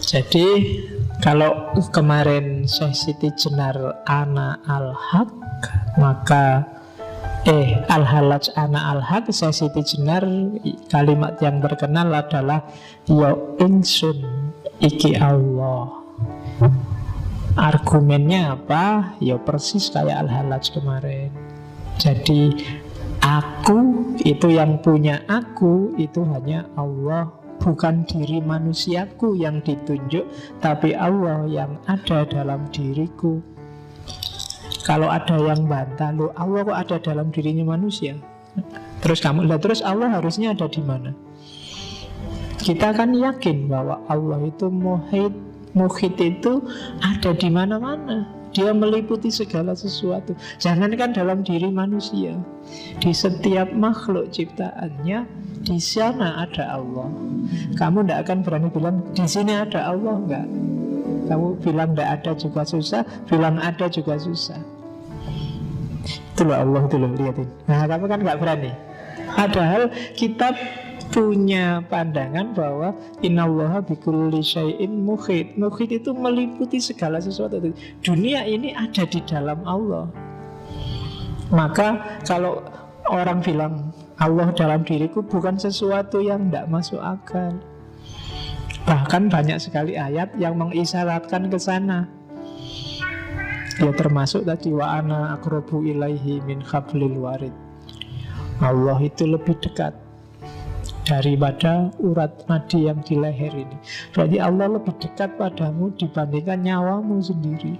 Jadi kalau kemarin Syekh Siti Jenar ana al-haq, maka al-halaj ana al-haq, Syekh Siti Jenar kalimat yang terkenal adalah ya ingsun iki Allah. Argumennya apa? Ya persis kayak al-halaj kemarin. Jadi aku itu, yang punya aku itu hanya Allah. Bukan diri manusiaku yang ditunjuk, tapi Allah yang ada dalam diriku. Kalau ada yang bantah, loh Allah kok ada dalam dirinya manusia? Terus kamu lihat, terus Allah harusnya ada di mana? Kita kan yakin bahwa Allah itu muhit itu ada di mana-mana. Dia meliputi segala sesuatu. Jangankan dalam diri manusia, di setiap makhluk ciptaannya, di sana ada Allah. Kamu tidak akan berani bilang di sini ada Allah, enggak. Kamu bilang tidak ada juga susah, bilang ada juga susah. Itu loh Allah, itu loh, lihatin. Nah kamu kan enggak berani. Padahal kita punya pandangan bahwa innallaha bikulli syai'in muhit. Muhit itu meliputi segala sesuatu. Dunia ini ada di dalam Allah. Maka kalau orang bilang Allah dalam diriku, bukan sesuatu yang tidak masuk akal. Bahkan banyak sekali ayat yang mengisyaratkan ke sana. Ya termasuk tadi wa ana aqrabu ilaihi min hablil warid. Allah itu lebih dekat daripada urat nadi yang di leher ini. Berarti Allah lebih dekat padamu dibandingkan nyawamu sendiri.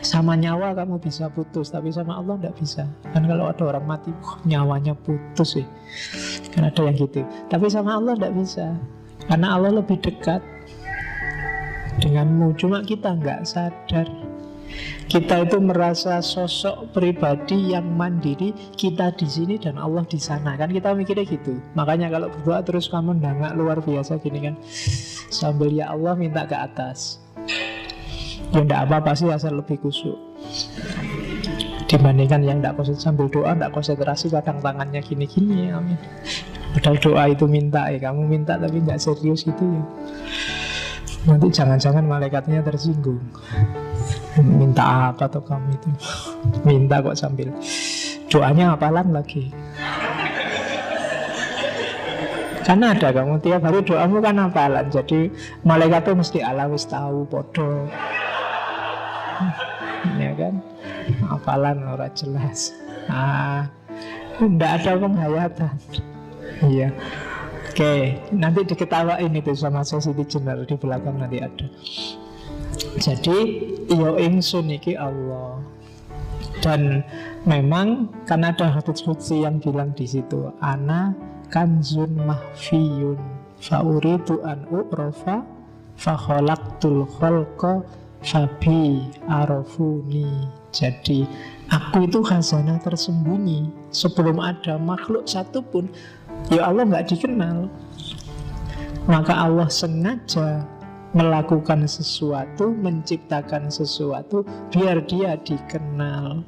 Sama nyawa kamu bisa putus, tapi sama Allah tidak bisa. Kan kalau ada orang mati, nyawanya putus sih. Kan ada yang gitu. Tapi sama Allah tidak bisa, karena Allah lebih dekat denganmu. Cuma kita nggak sadar. Kita itu merasa sosok pribadi yang mandiri, kita di sini dan Allah di sana. Kan kita mikirnya gitu. Makanya kalau berdoa terus kamu nggak luar biasa gini kan, sambil ya Allah minta ke atas. Ya enggak apa-apa sih, asal lebih khusyuk. Dibandingkan yang enggak konsentrasi, sambil doa enggak konsentrasi, kadang tangannya gini-gini, amin. Padahal doa itu minta ya, kamu minta tapi enggak serius gitu ya. Nanti jangan-jangan malaikatnya tersinggung. Minta apa tuh kamu itu? Minta kok sambil doanya hafalan lagi. Karena ada kamu tiap hari doamu kan hafalan, jadi malaikat tuh mesti ala wis tahu podo. Ya kan, hafalan ora jelas. Nggak ada penghayatan. Iya. Oke, nanti diketawain itu sama Siti Jenar di belakang nanti ada. Jadi yo ingsun iki Allah. Dan memang kan ada hadits qudsi yang bilang di situ, ana kanzun mahfiyun fauridu an u'rafa fa khalaqtul khalqa fabi arafuni. Jadi aku itu khazanah tersembunyi. Sebelum ada makhluk satupun, ya Allah nggak dikenal. Maka Allah sengaja melakukan sesuatu, menciptakan sesuatu biar dia dikenal.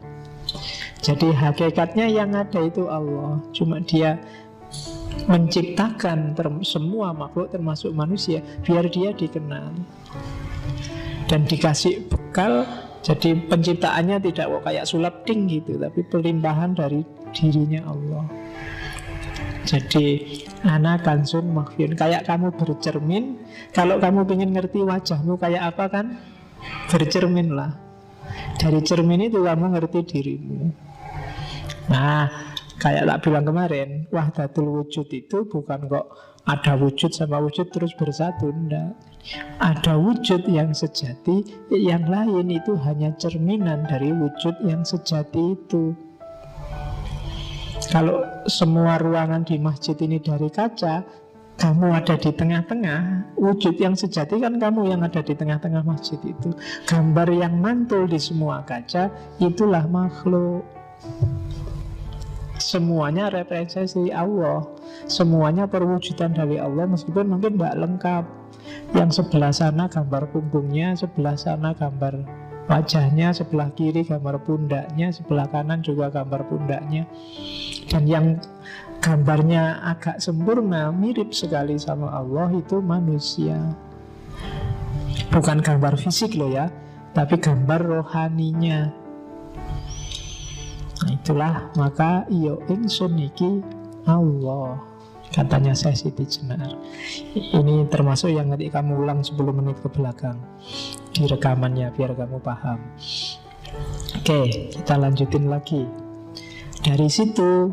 Jadi hakikatnya yang ada itu Allah. Cuma dia menciptakan semua makhluk termasuk manusia biar dia dikenal dan dikasih bekal. Jadi penciptaannya tidak kok kayak sulap ting gitu, tapi pelimpahan dari dirinya Allah. Jadi ana kansun makhfiyun, kayak kamu bercermin. Kalau kamu ingin ngerti wajahmu kayak apa kan, bercermin lah. Dari cermin itu kamu ngerti dirimu. Nah, kayak tak bilang kemarin, wahdatul wujud itu bukan kok ada wujud sama wujud terus bersatu, enggak. Ada wujud yang sejati, yang lain itu hanya cerminan dari wujud yang sejati itu. Kalau semua ruangan di masjid ini dari kaca, kamu ada di tengah-tengah, wujud yang sejati kan kamu yang ada di tengah-tengah masjid itu. Gambar yang mantul di semua kaca, itulah makhluk. Semuanya representasi Allah, semuanya perwujudan dari Allah, meskipun mungkin tidak lengkap. Yang sebelah sana gambar punggungnya, sebelah sana gambar wajahnya, sebelah kiri gambar pundaknya, sebelah kanan juga gambar pundaknya. Dan yang gambarnya agak sempurna, mirip sekali sama Allah, itu manusia. Bukan gambar fisik loh ya, tapi gambar rohaninya. Nah, itulah maka yo ingsun iki Allah, katanya Syekh Siti Jenar. Ini termasuk yang nanti kamu ulang 10 menit ke belakang di rekamannya biar kamu paham. Oke, kita lanjutin lagi. Dari situ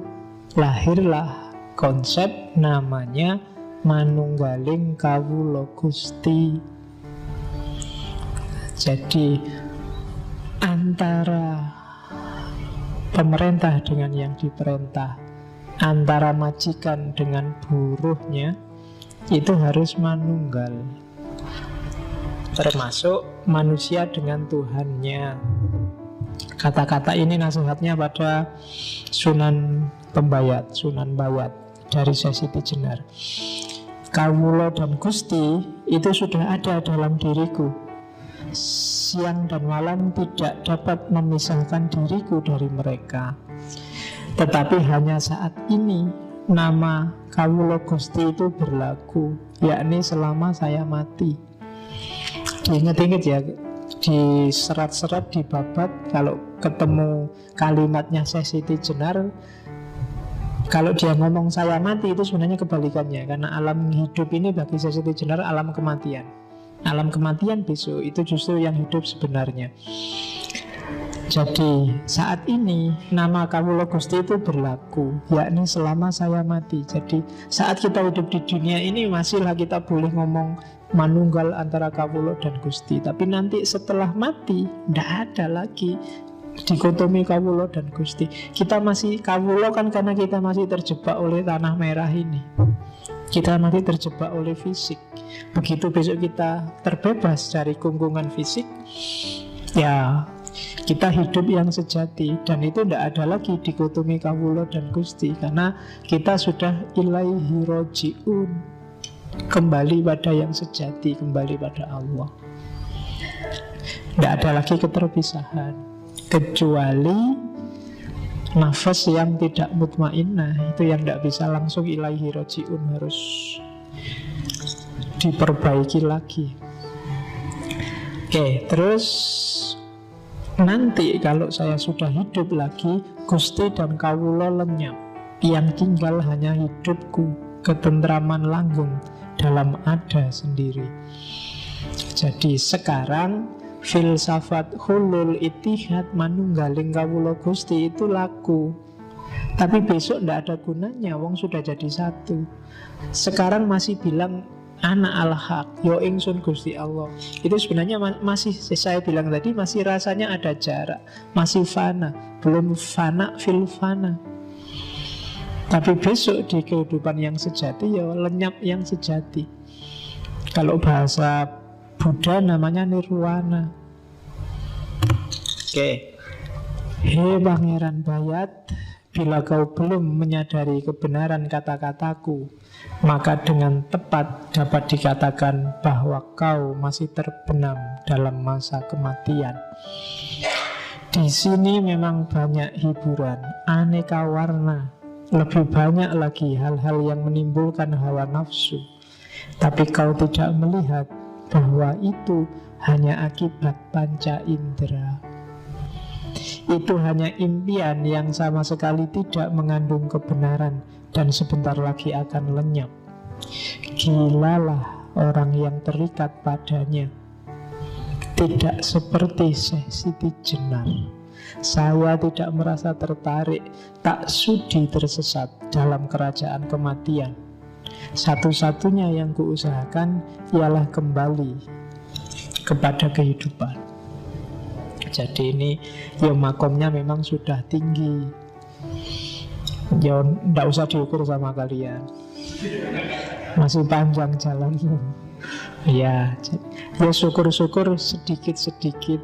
lahirlah konsep namanya manunggaling kawula Gusti. Jadi antara pemerintah dengan yang diperintah, antara majikan dengan buruhnya, itu harus manunggal. Termasuk manusia dengan Tuhannya. Kata-kata ini nasihatnya pada Sunan Pembayat, Sunan Bayat dari Syekh Siti Jenar. Kawula dan Gusti itu sudah ada dalam diriku. Siang dan malam tidak dapat memisahkan diriku dari mereka. Tetapi hanya saat ini nama Kawula Gusti itu berlaku, yakni selama saya mati. Diingat-ingat ya, di serat-serat di babat, kalau ketemu kalimatnya Syekh Siti Jenar, kalau dia ngomong saya mati, itu sebenarnya kebalikannya. Karena alam hidup ini bagi Syekh Siti Jenar alam kematian. Alam kematian besok itu justru yang hidup sebenarnya. Jadi saat ini nama Kawula Gusti itu berlaku, yakni selama saya mati. Jadi saat kita hidup di dunia ini masihlah kita boleh ngomong manunggal antara Kawula dan Gusti. Tapi nanti setelah mati tidak ada lagi dikotomi Kawula dan Gusti. Kita masih Kawula kan karena kita masih terjebak oleh tanah merah ini. Kita masih terjebak oleh fisik. Begitu besok kita terbebas dari kungkungan fisik, ya kita hidup yang sejati. Dan itu tidak ada lagi dikotomi Kawula dan Gusti, karena kita sudah ilaihi roji'un, kembali pada yang sejati, kembali pada Allah. Tidak ada lagi keterpisahan, kecuali nafas yang tidak mutmainnah, itu yang tidak bisa langsung ilaihi roji'un, harus diperbaiki lagi. Oke, terus nanti kalau saya sudah hidup lagi, Gusti dan Kawula lenyap. Yang tinggal hanya hidupku, ketentraman langgeng dalam ada sendiri. Jadi sekarang filsafat hulul itihad manunggaling Kawula Gusti itu laku. Tapi besok tidak ada gunanya, wong sudah jadi satu. Sekarang masih bilang anak al-haq, yo ingsun Gusti Allah. Itu sebenarnya masih, saya bilang tadi, masih rasanya ada jarak, masih fana, belum fana fil fana. Tapi besok di kehidupan yang sejati, ya lenyap yang sejati. Kalau bahasa Buddha namanya nirwana. Oke. Hei Pangeran Bayat, bila kau belum menyadari kebenaran kata-kataku, maka dengan tepat dapat dikatakan bahwa kau masih terbenam dalam masa kematian. Di sini memang banyak hiburan, aneka warna, lebih banyak lagi hal-hal yang menimbulkan hawa nafsu. Tapi kau tidak melihat bahwa itu hanya akibat panca indera. Itu hanya impian yang sama sekali tidak mengandung kebenaran dan sebentar lagi akan lenyap. Gilalah orang yang terikat padanya. Tidak seperti Syekh Siti Jenar. Saya tidak merasa tertarik, tak sudi tersesat dalam kerajaan kematian. Satu-satunya yang kuusahakan ialah kembali kepada kehidupan. Jadi ini ya makomnya memang sudah tinggi. Ya tidak usah diukur sama kalian, masih panjang jalannya. Ya syukur-syukur sedikit-sedikit.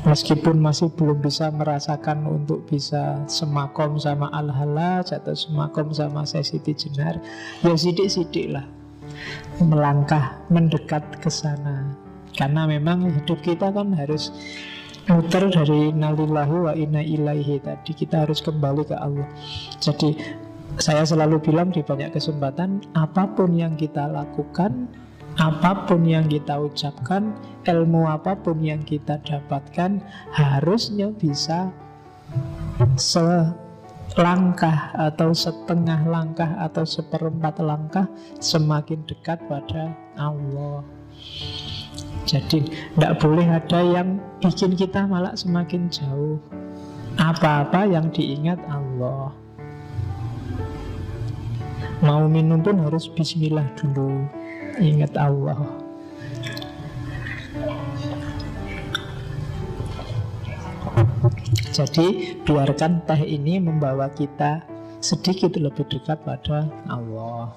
Meskipun masih belum bisa merasakan untuk bisa semakom sama Al-Hallaj atau semakom sama Syekh Siti Jenar, ya sidik-sidik lah melangkah mendekat ke sana. Karena memang hidup kita kan harus muter dari innalillahi wa inna ilaihi tadi. Kita harus kembali ke Allah. Jadi saya selalu bilang di banyak kesempatan, apapun yang kita lakukan, apapun yang kita ucapkan, ilmu apapun yang kita dapatkan, harusnya bisa selangkah atau setengah langkah atau seperempat langkah semakin dekat pada Allah. Jadi tidak boleh ada yang bikin kita malah semakin jauh. Apa-apa yang diingat Allah. Mau minum pun harus bismillah dulu, ingat Allah. Jadi biarkan teh ini membawa kita sedikit lebih dekat pada Allah.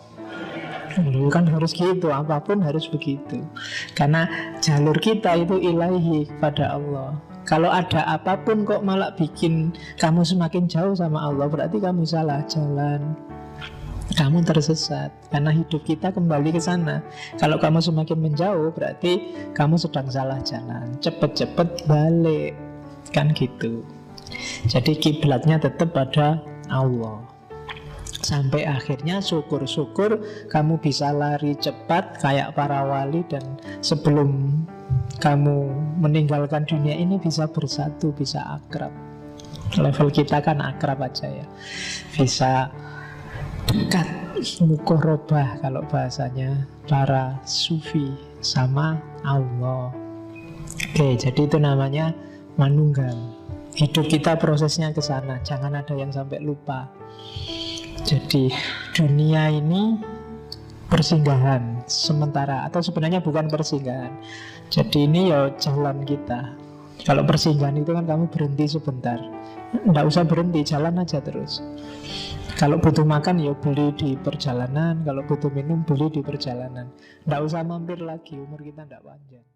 Dulu kan harus gitu, apapun harus begitu. Karena jalur kita itu ilahi pada Allah. Kalau ada apapun kok malah bikin kamu semakin jauh sama Allah, berarti kamu salah jalan, kamu tersesat. Karena hidup kita kembali ke sana. Kalau kamu semakin menjauh, berarti kamu sedang salah jalan. Cepet-cepet balik, kan gitu. Jadi kiblatnya tetap pada Allah. Sampai akhirnya syukur-syukur kamu bisa lari cepat kayak para wali, dan sebelum kamu meninggalkan dunia ini bisa bersatu, bisa akrab. Level kita kan akrab aja ya, bisa dekat, mukorobah kalau bahasanya para sufi sama Allah. Oke, jadi itu namanya manunggal. Hidup kita prosesnya ke sana, jangan ada yang sampai lupa. Jadi dunia ini persinggahan sementara, atau sebenarnya bukan persinggahan. Jadi ini ya jalan kita. Kalau persinggahan itu kan kamu berhenti sebentar, nggak usah berhenti, jalan aja terus. Kalau butuh makan ya beli di perjalanan, kalau butuh minum beli di perjalanan. Nggak usah mampir lagi, umur kita nggak panjang.